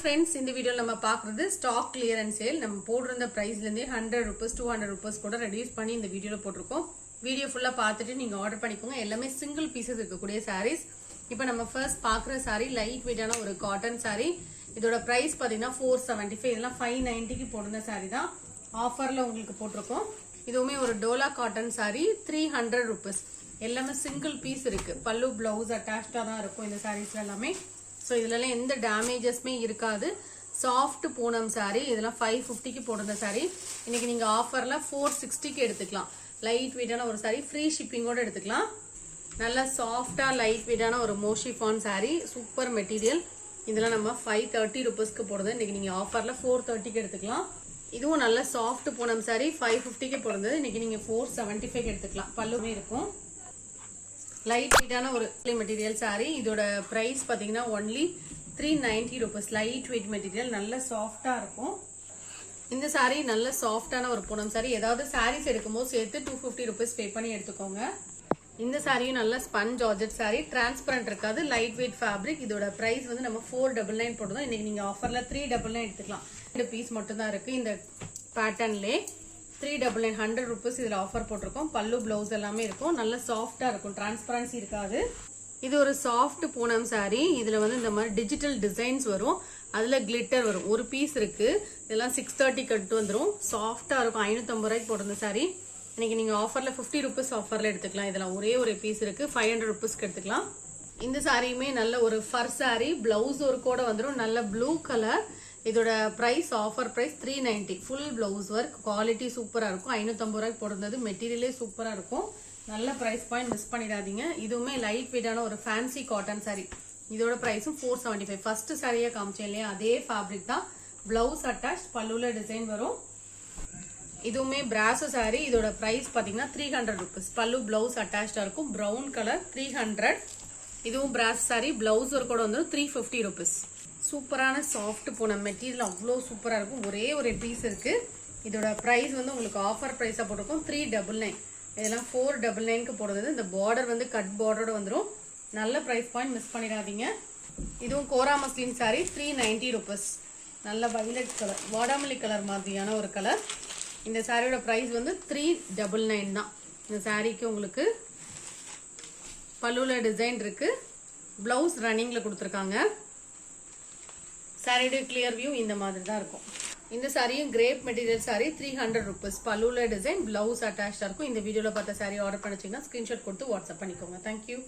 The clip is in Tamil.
friends, இந்த வீடியோல நம்ம பார்க்கிறது ஸ்டாக் கிளியரன்ஸ் சேல். நம்ம போடுற பிரைஸ்ல இருந்தே 100 ரூபாய் 200 ரூபாய் கூட ரெடியூஸ் பண்ணி இந்த வீடியோல போட்டுருக்கோம். வீடியோ ஃபுல்லா பார்த்துட்டு நீங்க ஆர்டர் பண்ணிக்கோங்க. எல்லாமே சிங்கிள் பீசஸ் இருக்கக்கூடிய sarees. இப்போ நம்ம ஃபர்ஸ்ட் பார்க்குற saree லைட் வெயிட்டான ஒரு காட்டன் saree. இதோட பிரைஸ் பாத்தீங்கன்னா 475. இதெல்லாம் 590 க்கு போடுற saree தான். ஆஃபர்ல உங்களுக்கு போட்டுருக்கோம். இதுவுமே ஒரு டோலா காட்டன் saree 300 ரூபாய். எல்லாமே சிங்கிள் பீஸ் இருக்கு. பல்லு பிளவுஸ் அட்டாச்டா தான் இருக்கும் இந்த sareesல எல்லாமே. சோ இதுல எந்த டேமேஜஸ்மே இருக்காது. Soft Poonam saree. இதெல்லாம் 550 க்கு போடுற saree. இன்னைக்கு நீங்க ஆஃபர்ல 460 க்கு எடுத்துக்கலாம். லைட் வெயிட்டான ஒரு saree, ஃப்ரீ ஷிப்பிங்கோட எடுத்துக்கலாம். நல்ல சாஃப்டா லைட் வெயிட்டான ஒரு மோஷிஃபான் saree, சூப்பர் மெட்டீரியல். இதெல்லாம் நம்ம 530 ரூபாய்க்கு போடுறது. இன்னைக்கு நீங்க ஆஃபர்ல 430 க்கு எடுத்துக்கலாம். இதுவும் நல்ல சாஃப்ட் பூனம் saree 550 க்கு போடுறது. இன்னைக்கு நீங்க 475 க்கு எடுத்துக்கலாம். பல்லுமே இருக்கும். லைட் வெயிட்டான ஒரு மெட்டீரியல் saree. இதோட பிரைஸ் பாத்தீங்கன்னா ஒன்லி 390 ரூபாய். லைட் வெயிட் மெட்டீரியல், நல்ல சாஃப்டா இருக்கும். இந்த saree நல்ல சாஃப்டான ஒரு பூனம் saree. ஏதாவது sarees எடுக்கும்போது சேர்த்து 250 ரூபாய் பே பண்ணி எடுத்துக்கோங்க. இந்த சாரியும் நல்ல ஸ்பஞ்ச் ஜார்ஜெட் saree, டிரான்ஸ்பரண்ட் இருக்காது, லைட் வெயிட் ஃபேப்ரிக். இதோட பிரைஸ் வந்து நம்ம 499 போடுறோம். இன்னைக்கு நீங்க ஆஃபர்ல 399 எடுத்துக்கலாம். இந்த பீஸ் மட்டும் தான் இருக்கு இந்த பேட்டர்ன்லே. 399 100 ரூபாய் இதுல ஆஃபர் போட்டிருக்கோம். பல்லு பிளவுஸ் எல்லாமே இருக்கும். நல்ல சாஃப்டா இருக்கும், டிரான்ஸ்பரன்சி இருக்காது. இது ஒரு சாஃப்ட் பூனம் saree. இதுல வந்து இந்த மாதிரி டிஜிட்டல் டிசைன்ஸ் வரும், அதுல கிளிட்டர் வரும். ஒரு பீஸ் இருக்கு. இதெல்லாம் 630 கட்டு வந்துரும். சாஃப்டா இருக்கும். 550 ரூபாய்க்கு போடுற saree. இன்னைக்கு நீங்க ஆஃபர்ல 50 ரூபாய் ஆஃபர்ல எடுத்துக்கலாம். இதெல்லாம் ஒரே ஒரு பீஸ் இருக்கு. 500 ரூபாய்க்கு எடுத்துக்கலாம். இந்த சாரியுமே நல்ல ஒரு ஃபர் saree, பிளவுஸ் ஒரு கூட வந்துரும். நல்ல ப்ளூ கலர். இதோட price offer price 390. Full blouse work, quality சூப்பரா இருக்கும். 550 ரூபாய்க்கு போடுறது. மெட்டீரியலே சூப்பரா இருக்கும். நல்ல பிரைஸ் பாயிண்ட், மிஸ் பண்ணிடாதீங்க. இதுவுமே லைட் வெயிட்டான ஒரு ஃபேன்சி காட்டன் saree. இதோட பிரைஸும் 475. ஃபர்ஸ்ட் சாரியா காமிச்சேன் இல்லையா, அதே ஃபேப்ரிக் தான். பிளவுஸ் அட்டாச், பல்லுல டிசைன் வரும். இதுவுமே பிராசோ saree. இதோட பிரைஸ் பாத்தீங்கன்னா 300 ரூபாய். பல்லு பிளவுஸ் அட்டாச்சா இருக்கும். Brown colour 300. இதுவும் பிராசோ saree, பிளவுஸ் ஒரு கூட வந்து 350 ரூபாய். சூப்பரான சாஃப்ட் பூனம் மெட்டீரியல், அவ்வளோ சூப்பரா இருக்கும். ஒரே ஒரு பீஸ் இருக்கு. இதோட பிரைஸ் வந்து உங்களுக்கு ஆஃபர் பிரைஸா போட்டிருக்கோம் 399. இதெல்லாம் 499 போடுறது. இந்த பார்டர் வந்து கட் பார்டரோட வந்துடும். நல்ல பிரைஸ் பாயிண்ட், மிஸ் பண்ணிடாதீங்க. இதுவும் கோரா மஸ்லின் saree 390 ரூபாய். நல்ல வயலட் கலர், வாடாமல்லி கலர் மாதிரியான ஒரு கலர். இந்த சாரியோட பிரைஸ் வந்து 399 தான். இந்த சாரிக்கு உங்களுக்கு பல்லுல டிசைன் இருக்கு. பிளவுஸ் ரன்னிங்ல கொடுத்துருக்காங்க. சாரியோட கிளியர் வியூ இந்த மாதிரி தான் இருக்கும். இந்த சாரியும் கிரேப் மெட்டீரியல் saree 300 ரூபாய். பல்லுல டிசைன், பிளவுஸ் அட்டாச்சா இருக்கும். இந்த வீடியோல பார்த்த சாரி ஆர்டர் பண்ணிச்சீங்கன்னா ஸ்கிரீன்ஷாட் கொடுத்து வாட்ஸ்அப் பண்ணிக்கோங்க. தேங்க்யூ.